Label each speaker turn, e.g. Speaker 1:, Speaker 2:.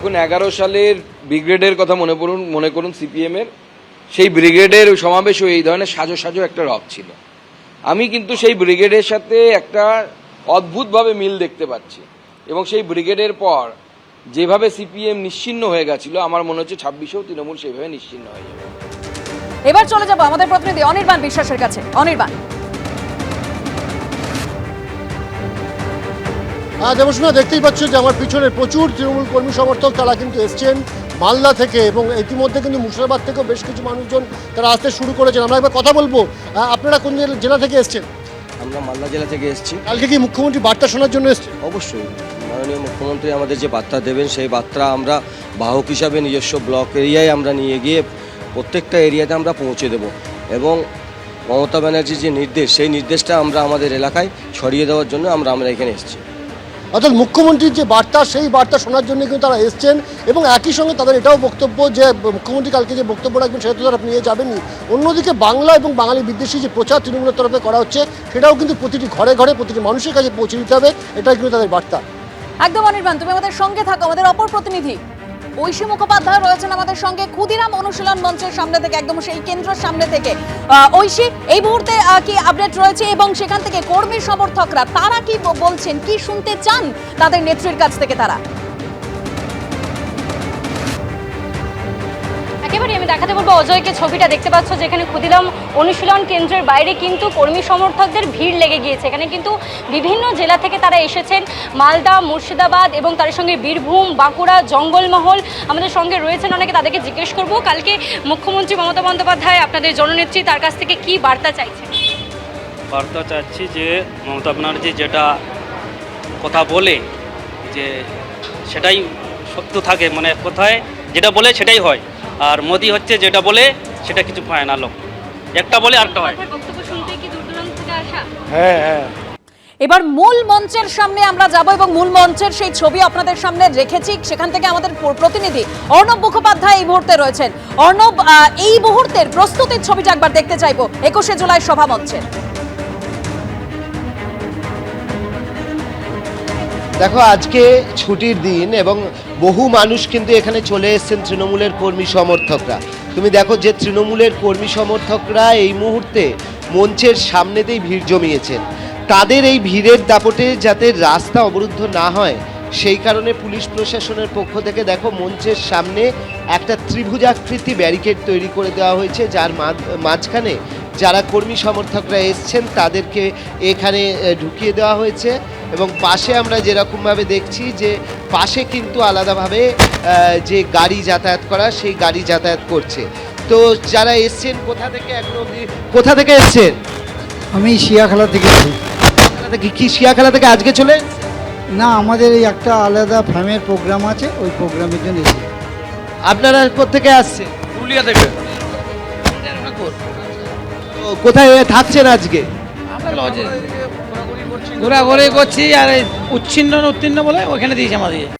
Speaker 1: এখন 11 সালের ব্রিগেডের কথা মনে করুন সিপিএম এর সেই ব্রিগেডের সমাবেশও এই ধরনের সাজো একটা রব ছিল। আমি কিন্তু সেই ব্রিগেডের সাথে একটা অদ্ভুতভাবে মিল দেখতে পাচ্ছি এবং সেই ব্রিগেডের পর যেভাবে সিপিএম নিশ্চিহ্ন হয়ে গেছিল আমার মনে হচ্ছে 26এও তৃণমূল সেইভাবে নিশ্চিহ্ন হয়ে যাবে।
Speaker 2: এবার চলে যাব আমাদের প্রতিনিধি অনির্বাণ বিশ্বাসের কাছে। অনির্বাণ,
Speaker 3: দেবস্মিতা, দেখতেই পাচ্ছ যে আমার পিছনে প্রচুর তৃণমূল কর্মী সমর্থক তারা কিন্তু এসছেন মালদা থেকে এবং ইতিমধ্যে কিন্তু মুর্শিদাবাদ থেকেও বেশ কিছু মানুষজন তারা আসতে শুরু করেছেন। আমরা একবার কথা বলবো, আপনারা কোন জেলা থেকে এসছেন?
Speaker 4: আমরা মালদা জেলা থেকে এসেছি।
Speaker 3: কালকে কি মুখ্যমন্ত্রী বার্তা শোনার জন্য এসছেন?
Speaker 4: অবশ্যই মাননীয় মুখ্যমন্ত্রী আমাদের যে বার্তা দেবেন সেই বার্তা আমরা বাহক হিসাবে নিজস্ব ব্লক এরিয়ায় আমরা নিয়ে গিয়ে প্রত্যেকটা এরিয়াতে আমরা পৌঁছে দেব এবং মমতা ব্যানার্জির যে নির্দেশ সেই নির্দেশটা আমরা আমাদের এলাকায় ছড়িয়ে দেওয়ার জন্য আমরা এখানে এসেছি।
Speaker 3: অর্থাৎ মুখ্যমন্ত্রীর যে বার্তা সেই বার্তা শোনার জন্য কিন্তু তারা এসছেন এবং একই সঙ্গে তাদের এটাও বক্তব্য যে মুখ্যমন্ত্রী কালকে যে বক্তব্য রাখবেন সেটা তো তারা নিয়ে যাবেনই। অন্যদিকে বাংলা এবং বাঙালি বিদ্বেষী যে প্রচার তৃণমূলের তরফে করা হচ্ছে সেটাও কিন্তু প্রতিটি ঘরে ঘরে প্রতিটি মানুষের কাছে পৌঁছে দিতে হবে, এটাই কিন্তু তাদের বার্তা।
Speaker 2: একদম অনির্বাণ, তুমি আমাদের সঙ্গে থাকো। আমাদের অপর প্রতিনিধি ঐশী মুখোপাধ্যায় রয়েছেন আমাদের সঙ্গে ক্ষুদিরাম অনুশীলন মঞ্চের সামনে থেকে, একদম সেই কেন্দ্রের সামনে থেকে। ঐশী, এই মুহূর্তে কি আপডেট রয়েছে এবং সেখান থেকে কর্মী সমর্থকরা তারা কি বলছেন, কি শুনতে চান তাদের নেত্রীর কাছ থেকে? তারা
Speaker 5: একেবারে আমি দেখাতে বলবো অজয়কে, ছবিটা দেখতে পাচ্ছ যেখানে ক্ষুদিরাম অনুশীলন কেন্দ্রের বাইরে কিন্তু কর্মী সমর্থকদের ভিড় লেগে গিয়েছে। এখানে কিন্তু বিভিন্ন জেলা থেকে তারা এসেছেন, মালদা, মুর্শিদাবাদ এবং তার সঙ্গে বীরভূম, বাঁকুড়া, জঙ্গলমহল। আমাদের সঙ্গে রয়েছেন অনেকে, তাদেরকে জিজ্ঞেস করব কালকে মুখ্যমন্ত্রী মমতা বন্দ্যোপাধ্যায় আপনাদের জননেত্রী তার কাছ থেকে কি বার্তা চাইছেন?
Speaker 6: বার্তা চাচ্ছি যে মমতা ব্যানার্জি যেটা কথা বলে যে সেটাই সত্য থাকে, মানে কোথায় যেটা বলে সেটাই হয়, আর মোদি হচ্ছে যেটা বলে সেটা কিছু পায় না, লোক একটা বলে আরেকটা হয়।
Speaker 5: বক্তব্য শুনতে কি দূর দূরান্ত থেকে আসা?
Speaker 1: হ্যাঁ।
Speaker 2: এবার মূল মঞ্চের সামনে আমরা যাব এবং মূল মঞ্চের সেই ছবি আপনাদের সামনে রেখেছি। সেখান থেকে আমাদের প্রতিনিধি অর্ণব মুখোপাধ্যায় এই মুহূর্তে রয়েছেন। অর্ণব, এই মুহূর্তের প্রস্তুতির ছবিটা একবার দেখতে চাইবো 21শে জুলাই সভা মঞ্চের।
Speaker 7: দেখো, আজকে ছুটির দিন এবং বহু মানুষ কিন্তু এখানে চলে এসেছেন তৃণমূলের কর্মী সমর্থকরা। তুমি দেখো যে তৃণমূলের কর্মী সমর্থকরা এই মুহূর্তে মঞ্চের সামনেতেই ভিড় জমিয়েছেন। তাদের এই ভিড়ের দাপটে যাতে রাস্তা অবরুদ্ধ না হয় সেই কারণে পুলিশ প্রশাসনের পক্ষ থেকে দেখো মঞ্চের সামনে একটা ত্রিভুজাকৃতি ব্যারিকেড তৈরি করে দেওয়া হয়েছে, যার মাঝখানে যারা কর্মী সমর্থকরা এসছেন তাদেরকে এখানে ঢুকিয়ে দেওয়া হয়েছে এবং পাশে আমরা যেরকমভাবে দেখছি যে পাশে কিন্তু আলাদাভাবে যে গাড়ি যাতায়াত করা সেই গাড়ি যাতায়াত করছে। তো যারা এসছেন কোথা থেকে এসছেন?
Speaker 8: আমি শিয়াখালা থেকে এসেছি।
Speaker 7: কি শিয়াখালা থেকে আজকে চলে?
Speaker 8: না, আমাদের এই একটা আলাদা ফ্যামের প্রোগ্রাম আছে, ওই প্রোগ্রামের জন্য এসেছি।
Speaker 7: আপনারা কোথেকে আসছেন?
Speaker 1: পুরুলিয়া থেকে।
Speaker 7: তো কোথায় থাকছেন আজকে?
Speaker 9: ঘোরাঘুরি করছি আর উচ্ছিন্ন উত্তীর্ণ বলে ওখানে দিয়েছে আমাদের।